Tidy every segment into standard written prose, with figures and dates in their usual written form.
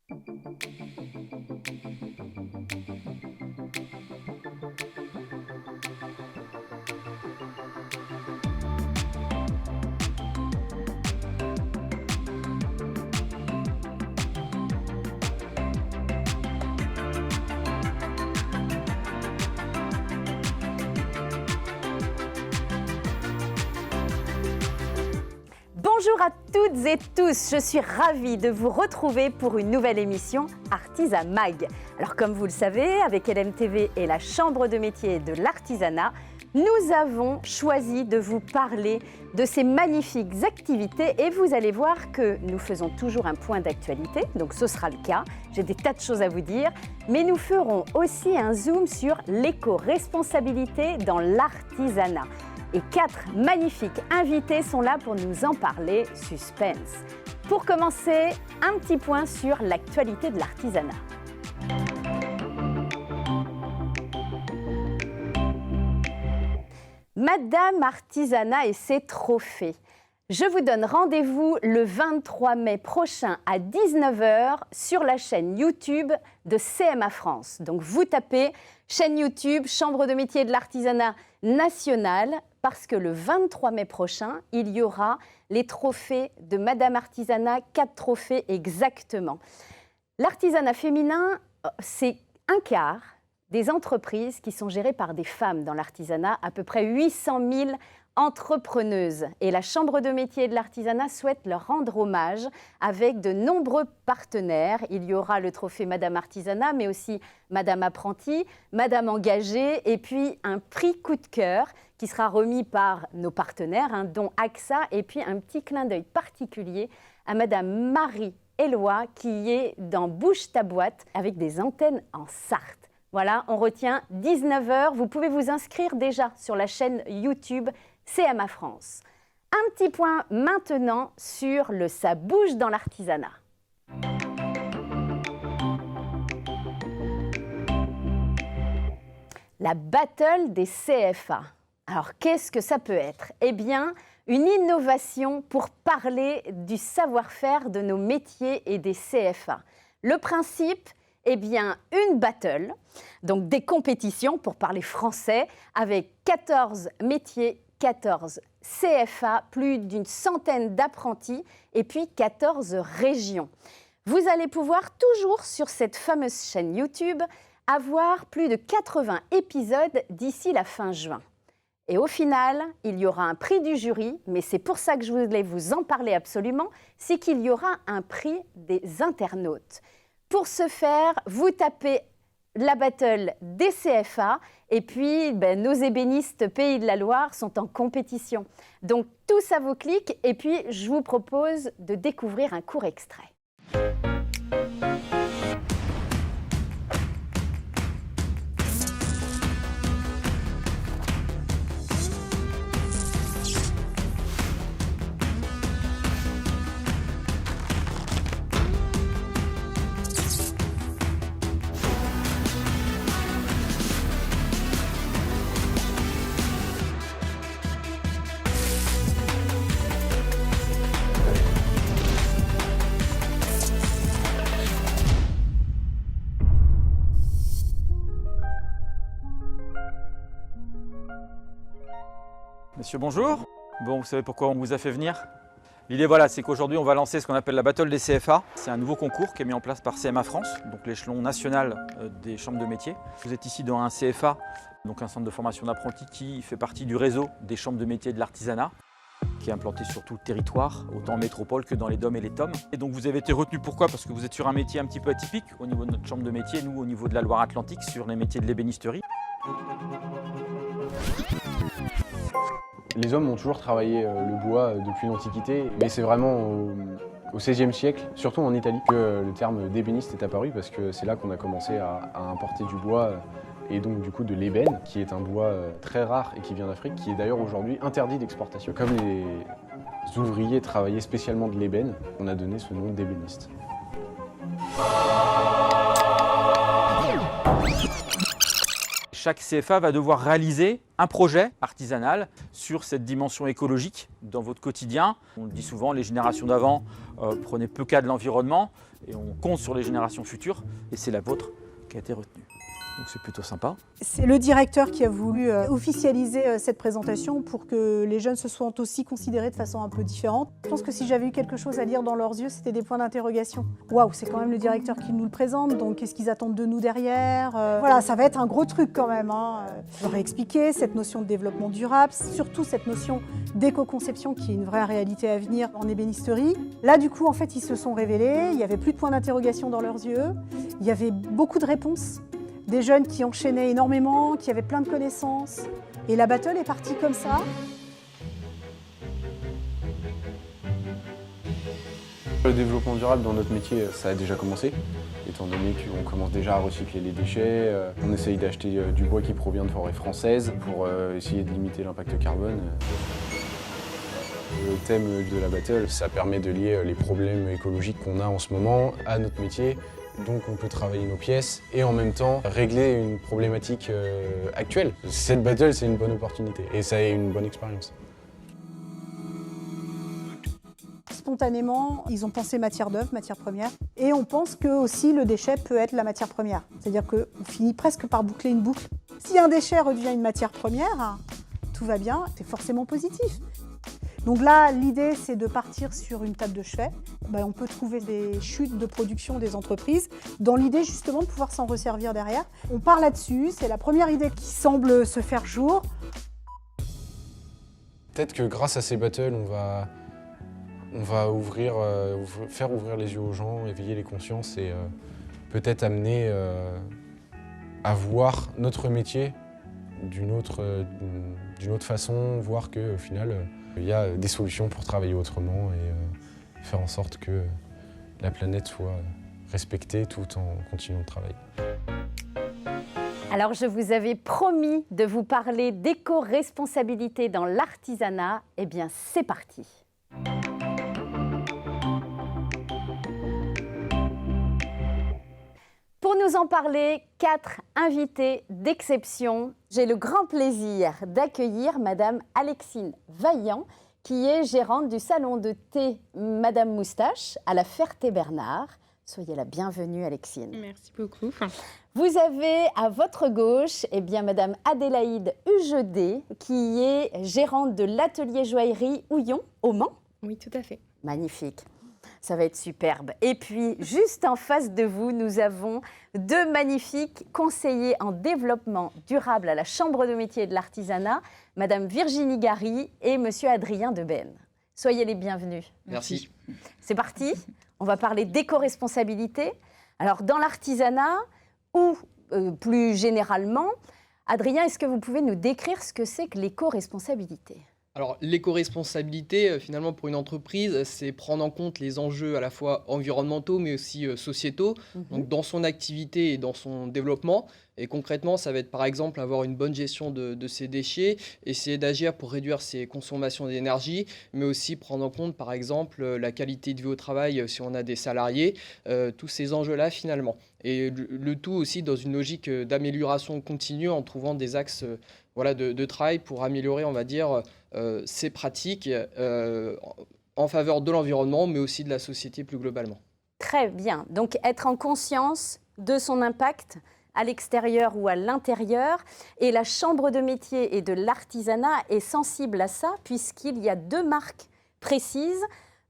Bonjour à toutes et tous, je suis ravie de vous retrouver pour une nouvelle émission Artisan Mag. Alors comme vous le savez, avec LMTV et la Chambre de métier de l'artisanat, nous avons choisi de vous parler de ces magnifiques activités et vous allez voir que nous faisons toujours un point d'actualité, donc ce sera le cas. J'ai des tas de choses à vous dire, mais nous ferons aussi un zoom sur l'éco-responsabilité dans l'artisanat. Et 4 magnifiques invités sont là pour nous en parler. Suspense. Pour commencer, un petit point sur l'actualité de l'artisanat. Madame Artisanat et ses trophées. Je vous donne rendez-vous le 23 mai prochain à 19 h sur la chaîne YouTube de CMA France. Donc vous tapez chaîne YouTube, Chambre de métier de l'artisanat national, parce que le 23 mai prochain, il y aura les trophées de Madame Artisanat, 4 trophées exactement. L'artisanat féminin, c'est un quart des entreprises qui sont gérées par des femmes dans l'artisanat, à peu près 800 000 entrepreneuses. Et la Chambre de métier de l'artisanat souhaite leur rendre hommage avec de nombreux partenaires. Il y aura le trophée Madame Artisanat, mais aussi Madame Apprentie, Madame Engagée, et puis un prix coup de cœur qui sera remis par nos partenaires, dont AXA, et puis un petit clin d'œil particulier à Madame Marie-Éloi, qui est dans Bouge ta boîte, avec des antennes en Sarthe. Voilà, on retient 19 h. Vous pouvez vous inscrire déjà sur la chaîne YouTube CMA France. Un petit point maintenant sur le Ça bouge dans l'artisanat. La battle des CFA. Alors, qu'est-ce que ça peut être? Eh bien, une innovation pour parler du savoir-faire de nos métiers et des CFA. Le principe, eh bien, une battle, donc des compétitions pour parler français, avec 14 métiers, 14 CFA, plus d'une centaine d'apprentis et puis 14 régions. Vous allez pouvoir toujours sur cette fameuse chaîne YouTube avoir plus de 80 épisodes d'ici la fin juin. Et au final, il y aura un prix du jury, mais c'est pour ça que je voulais vous en parler absolument, c'est qu'il y aura un prix des internautes. Pour ce faire, vous tapez la battle des CFA et puis nos ébénistes Pays de la Loire sont en compétition. Donc tout ça vous clique et puis je vous propose de découvrir un court extrait. Messieurs, bonjour. Bon, vous savez pourquoi on vous a fait venir? L'idée, voilà, c'est qu'aujourd'hui, on va lancer ce qu'on appelle la Battle des CFA. C'est un nouveau concours qui est mis en place par CMA France, donc l'échelon national des chambres de métiers. Vous êtes ici dans un CFA, donc un centre de formation d'apprentis qui fait partie du réseau des chambres de métiers de l'artisanat, qui est implanté sur tout le territoire, autant en métropole que dans les DOM et les TOM. Et donc vous avez été retenu pourquoi? Parce que vous êtes sur un métier un petit peu atypique au niveau de notre chambre de métier, nous au niveau de la Loire-Atlantique, sur les métiers de l'ébénisterie. Les hommes ont toujours travaillé le bois depuis l'Antiquité, mais c'est vraiment au XVIe siècle, surtout en Italie, que le terme d'ébéniste est apparu, parce que c'est là qu'on a commencé à importer du bois et donc du coup de l'ébène, qui est un bois très rare et qui vient d'Afrique, qui est d'ailleurs aujourd'hui interdit d'exportation. Comme les ouvriers travaillaient spécialement de l'ébène, on a donné ce nom d'ébéniste. chaque CFA va devoir réaliser un projet artisanal sur cette dimension écologique dans votre quotidien. On le dit souvent, les générations d'avant prenaient peu cas de l'environnement et on compte sur les générations futures et c'est la vôtre qui a été retenue. Donc c'est plutôt sympa. C'est le directeur qui a voulu officialiser cette présentation pour que les jeunes se soient aussi considérés de façon un peu différente. Je pense que si j'avais eu quelque chose à lire dans leurs yeux, c'était des points d'interrogation. Waouh, c'est quand même le directeur qui nous le présente, donc qu'est-ce qu'ils attendent de nous derrière Voilà, ça va être un gros truc quand même. J'aurais expliqué cette notion de développement durable, surtout cette notion d'éco-conception qui est une vraie réalité à venir en ébénisterie. Là, du coup, en fait, ils se sont révélés, il n'y avait plus de points d'interrogation dans leurs yeux, il y avait beaucoup de réponses. Des jeunes qui enchaînaient énormément, qui avaient plein de connaissances. Et la battle est partie comme ça. Le développement durable dans notre métier, ça a déjà commencé, étant donné qu'on commence déjà à recycler les déchets. On essaye d'acheter du bois qui provient de forêts françaises pour essayer de limiter l'impact carbone. Le thème de la battle, ça permet de lier les problèmes écologiques qu'on a en ce moment à notre métier. Donc on peut travailler nos pièces et en même temps régler une problématique actuelle. Cette battle, c'est une bonne opportunité et ça est une bonne expérience. Spontanément, ils ont pensé matière d'œuvre, matière première. Et on pense que aussi le déchet peut être la matière première. C'est-à-dire qu'on finit presque par boucler une boucle. Si un déchet redevient une matière première, tout va bien, c'est forcément positif. Donc là, l'idée, c'est de partir sur une table de chevet. On peut trouver des chutes de production des entreprises dans l'idée justement de pouvoir s'en resservir derrière. On part là-dessus, c'est la première idée qui semble se faire jour. Peut-être que grâce à ces battles, on va faire ouvrir les yeux aux gens, éveiller les consciences et peut-être amener à voir notre métier d'une autre façon, voir qu'au final, il y a des solutions pour travailler autrement et faire en sorte que la planète soit respectée tout en continuant de travailler. Alors, je vous avais promis de vous parler d'éco-responsabilité dans l'artisanat. Eh bien, c'est parti. Pour nous en parler, 4 invités d'exception. J'ai le grand plaisir d'accueillir Madame Alexine Vaillant, qui est gérante du salon de thé Madame Moustache à la Ferté-Bernard. Soyez la bienvenue, Alexine. Merci beaucoup. Vous avez à votre gauche Madame Adélaïde Ugedé, qui est gérante de l'atelier joaillerie Houillon au Mans. Oui, tout à fait. Magnifique. Ça va être superbe. Et puis, juste en face de vous, nous avons 2 magnifiques conseillers en développement durable à la Chambre de métier et de l'artisanat, Madame Virginie Gary et Monsieur Adrien Deben. Soyez les bienvenus. Merci. C'est parti. On va parler d'éco-responsabilité. Alors, dans l'artisanat ou plus généralement, Adrien, est-ce que vous pouvez nous décrire ce que c'est que l'éco-responsabilité ? Alors, l'éco-responsabilité, finalement, pour une entreprise, c'est prendre en compte les enjeux à la fois environnementaux, mais aussi sociétaux, donc dans son activité et dans son développement. Et concrètement, ça va être par exemple avoir une bonne gestion de ses déchets, essayer d'agir pour réduire ses consommations d'énergie, mais aussi prendre en compte, par exemple, la qualité de vie au travail si on a des salariés, tous ces enjeux-là, finalement. Et le tout aussi dans une logique d'amélioration continue en trouvant des axes de travail pour améliorer, on va dire, ces pratiques en faveur de l'environnement, mais aussi de la société plus globalement. Très bien. Donc, être en conscience de son impact à l'extérieur ou à l'intérieur. Et la Chambre de métier et de l'artisanat est sensible à ça, puisqu'il y a 2 marques précises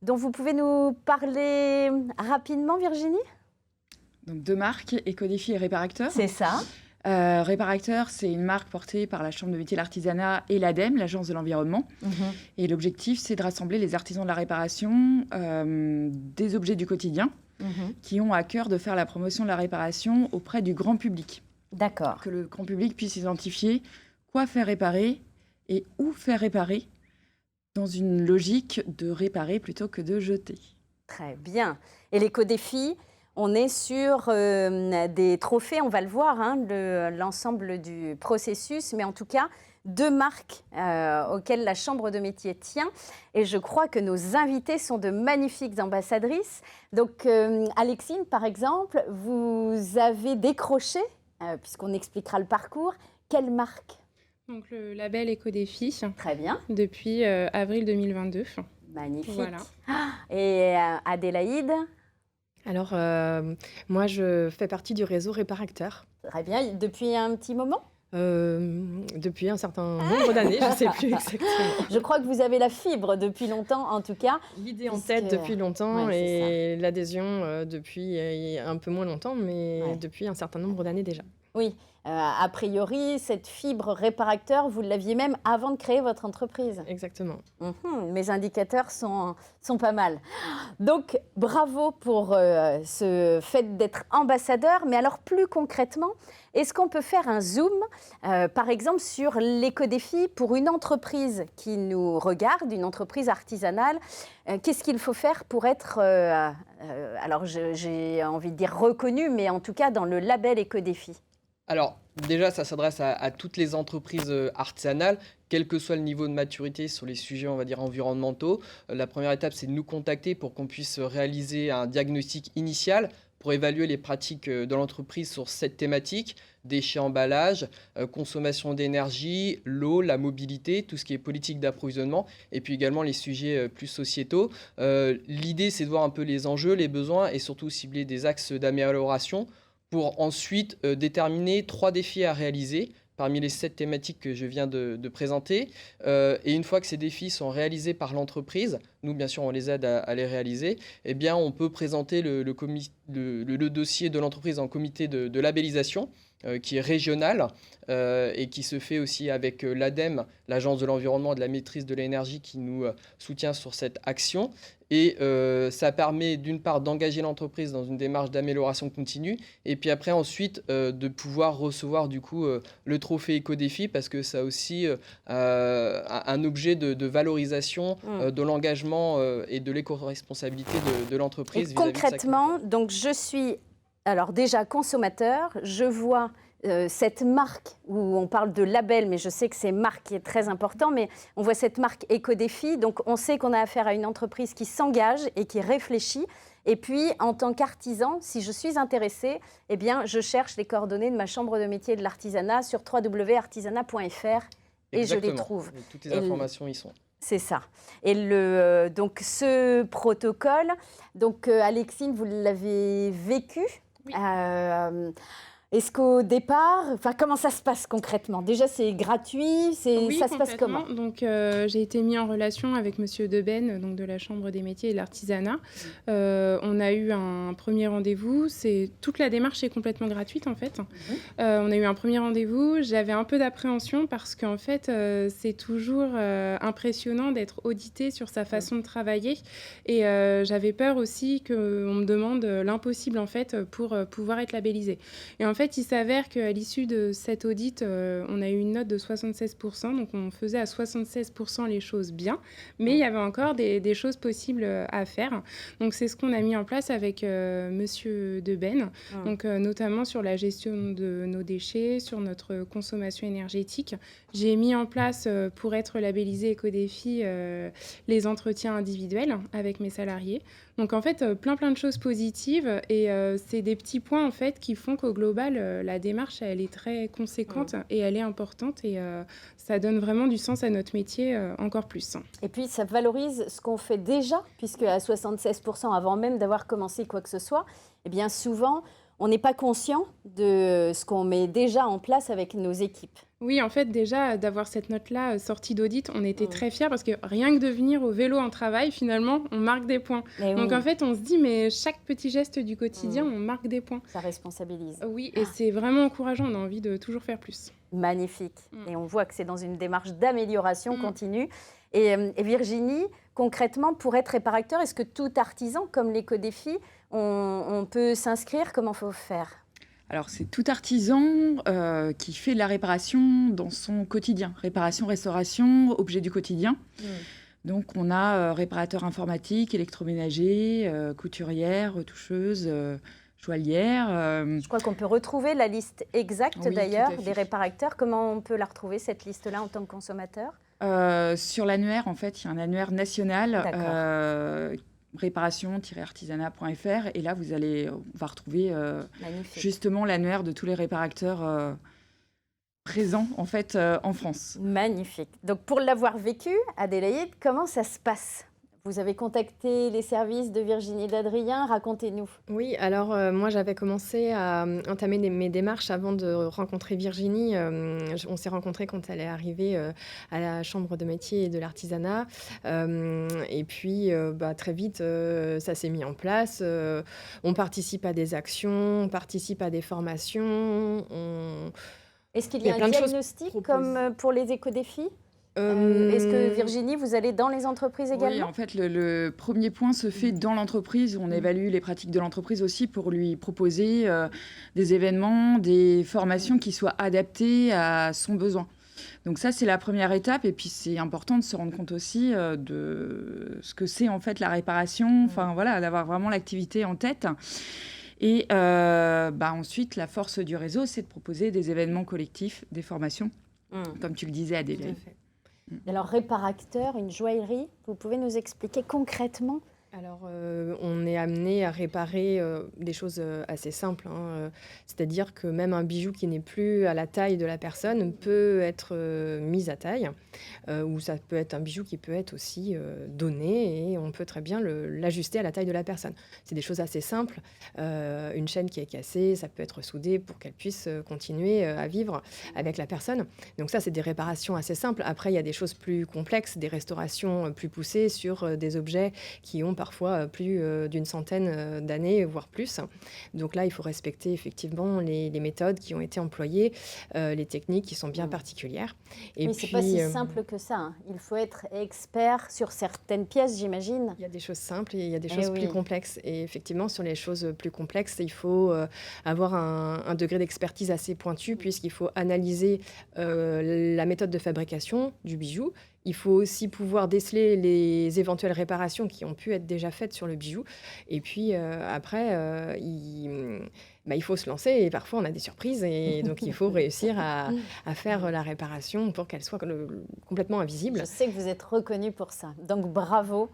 dont vous pouvez nous parler rapidement, Virginie ? Donc 2 marques, Ecodéfi et Réparacteur. C'est ça. Réparacteur, c'est une marque portée par la Chambre de métier et l'artisanat et l'ADEME, l'Agence de l'environnement. Et l'objectif, c'est de rassembler les artisans de la réparation des objets du quotidien qui ont à cœur de faire la promotion de la réparation auprès du grand public. D'accord. Que le grand public puisse identifier quoi faire réparer et où faire réparer dans une logique de réparer plutôt que de jeter. Très bien. Et l'éco-défi, on est sur des trophées, on va le voir, l'ensemble du processus, mais en tout cas, 2 marques auxquelles la Chambre de métier tient. Et je crois que nos invités sont de magnifiques ambassadrices. Donc, Alexine, par exemple, vous avez décroché, puisqu'on expliquera le parcours, Quelle marque? Donc le label Éco-Défi Très bien, depuis avril 2022. magnifique. Voilà. Et Adélaïde? Alors, moi, je fais partie du réseau Réparacteur Très bien, depuis un petit moment? depuis un certain nombre d'années, je ne sais plus exactement. Je crois que vous avez la fibre depuis longtemps, en tout cas. L'idée en Puisque- tête depuis longtemps Ouais, c'est et l'adhésion depuis un peu moins longtemps, mais Ouais. depuis un certain nombre d'années déjà. Oui, a priori, cette fibre Réparacteur, vous l'aviez même avant de créer votre entreprise. Exactement. Mes indicateurs sont pas mal. Donc, bravo pour ce fait d'être ambassadeur. Mais alors, plus concrètement, est-ce qu'on peut faire un zoom, par exemple, sur l'éco-défi pour une entreprise qui nous regarde, une entreprise artisanale? Qu'est-ce qu'il faut faire pour être, alors j'ai envie de dire reconnu, mais en tout cas dans le label éco-défi? Alors, déjà, ça s'adresse à toutes les entreprises artisanales, quel que soit le niveau de maturité sur les sujets, on va dire, environnementaux. La première étape, c'est de nous contacter pour qu'on puisse réaliser un diagnostic initial pour évaluer les pratiques de l'entreprise sur cette thématique, déchets, emballages, consommation d'énergie, l'eau, la mobilité, tout ce qui est politique d'approvisionnement, et puis également les sujets plus sociétaux. L'idée, c'est de voir un peu les enjeux, les besoins, et surtout cibler des axes d'amélioration pour ensuite déterminer 3 défis à réaliser parmi les 7 thématiques que je viens de présenter. Et une fois que ces défis sont réalisés par l'entreprise, nous bien sûr on les aide à les réaliser, eh bien on peut présenter le dossier de l'entreprise en comité de labellisation qui est régional et qui se fait aussi avec l'ADEME, l'Agence de l'environnement et de la maîtrise de l'énergie qui nous soutient sur cette action. Et ça permet d'une part d'engager l'entreprise dans une démarche d'amélioration continue et puis après ensuite de pouvoir recevoir du coup le trophée Éco-Défi parce que ça a aussi un objet de valorisation de l'engagement et de l'éco-responsabilité de l'entreprise. Et vis-à-vis de sa concrètement, donc je suis alors déjà consommateur, je vois cette marque où on parle de label, mais je sais que c'est marque qui est très important, mais on voit cette marque Éco-Défi, donc on sait qu'on a affaire à une entreprise qui s'engage et qui réfléchit. Et puis, en tant qu'artisan, si je suis intéressée, eh bien, je cherche les coordonnées de ma chambre de métier de l'artisanat sur www.artisanat.fr et je les Exactement. trouve. Et toutes les Et informations y sont. C'est ça. Et donc ce protocole, donc Alexine, vous l'avez vécu. Oui. Est-ce qu'au départ, comment ça se passe concrètement? Déjà, c'est gratuit, Oui, ça se passe comment? complètement. Donc, j'ai été mis en relation avec Monsieur Deben, donc de la Chambre des métiers et de l'artisanat. On a eu un premier rendez-vous. Toute la démarche est complètement gratuite, en fait. On a eu un premier rendez-vous. J'avais un peu d'appréhension parce qu'en fait, c'est toujours impressionnant d'être audité sur sa façon de travailler. Et j'avais peur aussi qu'on me demande l'impossible, en fait, pour pouvoir être labellisé. Et en fait, il s'avère qu'à l'issue de cet audit, on a eu une note de 76%, donc on faisait à 76% les choses bien, mais il y avait encore des choses possibles à faire. Donc c'est ce qu'on a mis en place avec Monsieur Deben, donc notamment sur la gestion de nos déchets, sur notre consommation énergétique. J'ai mis en place, pour être labellisé Éco-Défi, les entretiens individuels avec mes salariés. Donc en fait, plein de choses positives et c'est des petits points en fait qui font qu'au global, la démarche, elle est très conséquente et elle est importante et ça donne vraiment du sens à notre métier encore plus. Et puis, ça valorise ce qu'on fait déjà, puisque à 76%, avant même d'avoir commencé quoi que ce soit, eh bien souvent, on n'est pas conscient de ce qu'on met déjà en place avec nos équipes. Oui, en fait, déjà, d'avoir cette note-là sortie d'audit, on était très fiers parce que rien que de venir au vélo en travail, finalement, on marque des points. Donc, en fait, on se dit, mais chaque petit geste du quotidien, on marque des points. Ça responsabilise. Oui, et c'est vraiment encourageant. On a envie de toujours faire plus. Magnifique. Et on voit que c'est dans une démarche d'amélioration continue. Et Virginie, concrètement, pour être réparateur, est-ce que tout artisan, comme l'Éco-Défi, on peut s'inscrire? Comment il faut faire? Alors, c'est tout artisan qui fait de la réparation dans son quotidien. Réparation, restauration, objet du quotidien. Donc, on a réparateur informatique, électroménager, couturière, retoucheuse, joaillière. Je crois qu'on peut retrouver la liste exacte, Oui, d'ailleurs, tout à fait. des réparateurs. Comment on peut la retrouver, cette liste-là, en tant que consommateur? Sur l'annuaire, en fait, il y a un annuaire national. Réparation-artisanat.fr et là on va retrouver justement l'annuaire de tous les réparateurs présent en fait en France. Magnifique. Donc pour l'avoir vécu, Adélaïde, comment ça se passe ? Vous avez contacté les services de Virginie et d'Adrien, racontez-nous. Oui, alors moi j'avais commencé à entamer mes démarches avant de rencontrer Virginie. On s'est rencontrés quand elle est arrivée à la Chambre de métier et de l'artisanat. Et puis très vite, ça s'est mis en place. On participe à des actions, on participe à des formations. Est-ce qu'il y a un diagnostic comme pour les éco-défis ? Est-ce que Virginie, vous allez dans les entreprises également ? Oui, en fait, le premier point se fait dans l'entreprise. On évalue les pratiques de l'entreprise aussi pour lui proposer des événements, des formations qui soient adaptées à son besoin. Donc ça, c'est la première étape. Et puis, c'est important de se rendre compte aussi de ce que c'est en fait la réparation. Enfin, voilà, d'avoir vraiment l'activité en tête. Et ensuite, la force du réseau, c'est de proposer des événements collectifs, des formations, comme tu le disais, Adélaïde. Tout à fait. Alors, réparateur, une joaillerie, vous pouvez nous expliquer concrètement ? Alors, on est amené à réparer des choses assez simples. C'est-à-dire que même un bijou qui n'est plus à la taille de la personne peut être mis à taille. Ou ça peut être un bijou qui peut être aussi donné et on peut très bien l'ajuster à la taille de la personne. C'est des choses assez simples. Une chaîne qui est cassée, ça peut être soudé pour qu'elle puisse continuer à vivre avec la personne. Donc ça, c'est des réparations assez simples. Après, il y a des choses plus complexes, des restaurations plus poussées sur des objets qui ont parfois plus d'une centaine d'années, voire plus. Donc là, il faut respecter effectivement les méthodes qui ont été employées, les techniques qui sont bien particulières. Et mais puis, c'est pas si simple que ça. Hein. Il faut être expert sur certaines pièces, j'imagine. Il y a des choses simples et il y a des choses plus complexes. Et effectivement, sur les choses plus complexes, il faut avoir un degré d'expertise assez pointu puisqu'il faut analyser la méthode de fabrication du bijou. Il faut aussi pouvoir déceler les éventuelles réparations qui ont pu être déjà faites sur le bijou. Et puis après, il faut se lancer et parfois on a des surprises. Et donc il faut réussir à faire la réparation pour qu'elle soit complètement invisible. Je sais que vous êtes reconnu pour ça. Donc bravo.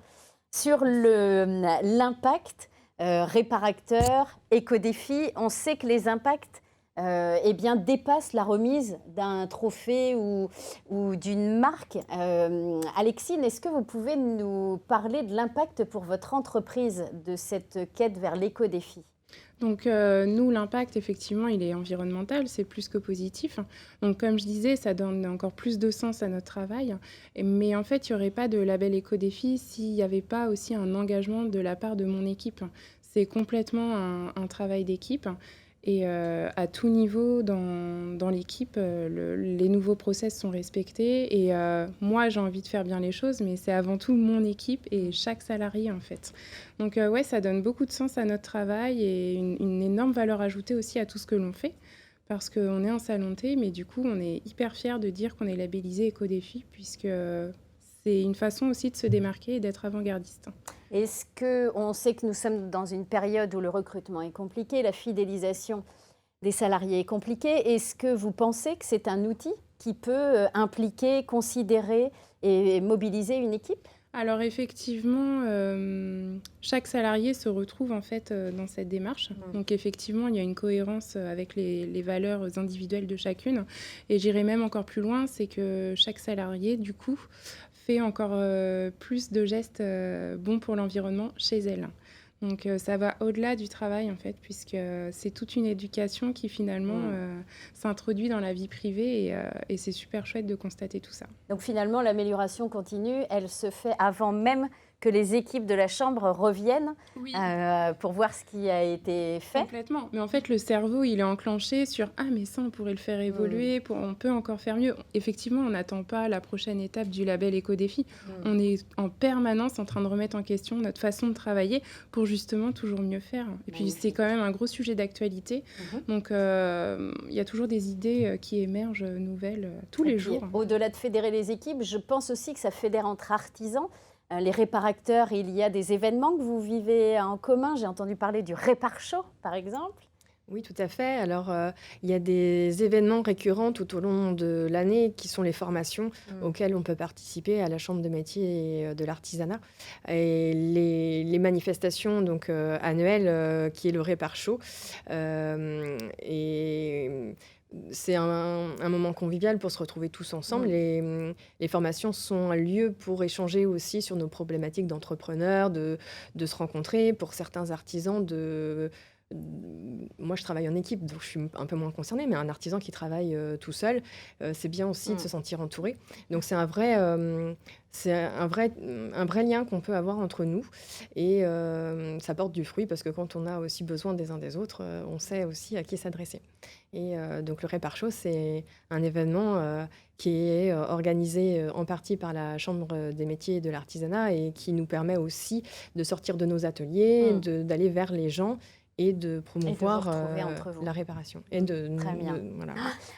Sur l'impact, réparateur, éco-défi, on sait que les impacts dépasse la remise d'un trophée ou d'une marque. Alexine, est-ce que vous pouvez nous parler de l'impact pour votre entreprise de cette quête vers l'éco-défi ? Donc nous, l'impact, effectivement, il est environnemental, c'est plus que positif. Donc comme je disais, ça donne encore plus de sens à notre travail. Mais en fait, il n'y aurait pas de label éco-défi s'il n'y avait pas aussi un engagement de la part de mon équipe. C'est complètement un travail d'équipe. Et à tout niveau dans l'équipe, les nouveaux process sont respectés. Et moi, j'ai envie de faire bien les choses, mais c'est avant tout mon équipe et chaque salarié, en fait. Donc ça donne beaucoup de sens à notre travail et une énorme valeur ajoutée aussi à tout ce que l'on fait. Parce qu'on est un salon de thé, mais du coup, on est hyper fiers de dire qu'on est labellisé éco-défi, puisque c'est une façon aussi de se démarquer et d'être avant-gardiste. Est-ce qu'on sait que nous sommes dans une période où le recrutement est compliqué, la fidélisation des salariés est compliquée. Est-ce que vous pensez que c'est un outil qui peut impliquer, considérer et mobiliser une équipe ? Alors effectivement, chaque salarié se retrouve en fait dans cette démarche. Donc effectivement, il y a une cohérence avec les valeurs individuelles de chacune. Et j'irai même encore plus loin, c'est que chaque salarié, du coup, fait encore plus de gestes bons pour l'environnement chez elle. Donc ça va au-delà du travail en fait, puisque c'est toute une éducation qui finalement s'introduit dans la vie privée et c'est super chouette de constater tout ça. Donc finalement, l'amélioration continue, elle se fait avant même que les équipes de la Chambre reviennent pour voir ce qui a été fait. Complètement. Mais en fait, le cerveau, il est enclenché sur « Ah, mais ça, on pourrait le faire évoluer, on peut encore faire mieux ». Effectivement, on n'attend pas la prochaine étape du label éco-défi. On est en permanence en train de remettre en question notre façon de travailler pour justement toujours mieux faire. Et puis, c'est quand même un gros sujet d'actualité. Donc, il y a toujours des idées qui émergent nouvelles tous les jours. Au-delà de fédérer les équipes, je pense aussi que ça fédère entre artisans. Les réparateurs, il y a des événements que vous vivez en commun. J'ai entendu parler du Répar Show, par exemple. Oui, tout à fait. Alors, il y a des événements récurrents tout au long de l'année qui sont les formations auxquelles on peut participer à la Chambre de métiers et de l'artisanat. Et les manifestations donc, annuelles, qui est le Répar Show. Et c'est un moment convivial pour se retrouver tous ensemble. Les formations sont un lieu pour échanger aussi sur nos problématiques d'entrepreneurs, de se rencontrer. Pour certains artisans, moi, je travaille en équipe, donc je suis un peu moins concernée, mais un artisan qui travaille tout seul, c'est bien aussi de se sentir entouré. Donc, c'est un vrai lien qu'on peut avoir entre nous. Et ça porte du fruit parce que quand on a aussi besoin des uns des autres, on sait aussi à qui s'adresser. Et donc, le Répar Show, c'est un événement qui est organisé en partie par la Chambre des métiers et de l'artisanat et qui nous permet aussi de sortir de nos ateliers, d'aller vers les gens et de promouvoir la réparation. Et Très bien. Voilà.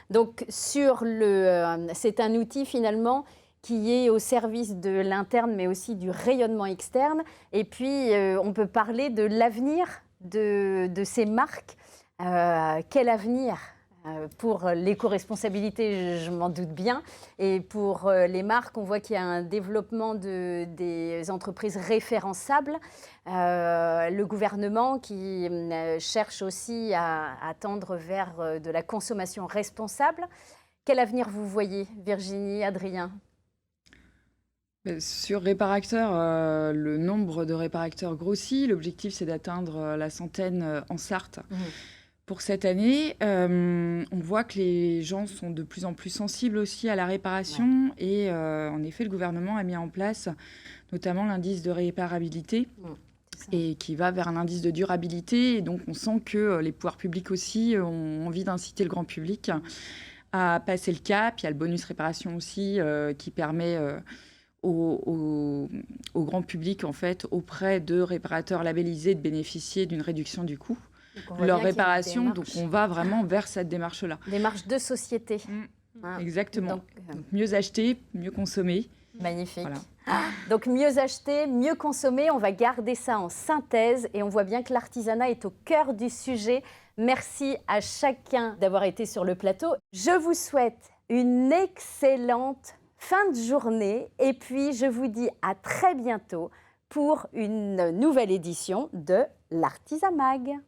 Donc, c'est un outil finalement qui est au service de l'interne, mais aussi du rayonnement externe. Et puis, on peut parler de l'avenir de ces marques. Quel avenir pour l'éco-responsabilité, je m'en doute bien. Et pour les marques, on voit qu'il y a un développement des entreprises référençables. Le gouvernement qui cherche aussi à tendre vers de la consommation responsable. Quel avenir vous voyez, Virginie, Adrien ? Sur Réparacteur, le nombre de réparacteurs grossit. L'objectif, c'est d'atteindre la centaine en Sarthe. Pour cette année, on voit que les gens sont de plus en plus sensibles aussi à la réparation. Et en effet, le gouvernement a mis en place notamment l'indice de réparabilité et qui va vers un indice de durabilité. Et donc, on sent que les pouvoirs publics aussi ont envie d'inciter le grand public à passer le cap. Il y a le bonus réparation aussi qui permet au grand public, en fait, auprès de réparateurs labellisés, de bénéficier d'une réduction du coût. Leur réparation, donc on va vraiment vers cette démarche-là. Démarche de société. Exactement. Donc, mieux acheter, mieux consommer. Magnifique. Voilà. Donc mieux acheter, mieux consommer, on va garder ça en synthèse et on voit bien que l'artisanat est au cœur du sujet. Merci à chacun d'avoir été sur le plateau. Je vous souhaite une excellente fin de journée et puis je vous dis à très bientôt pour une nouvelle édition de l'Artisamag.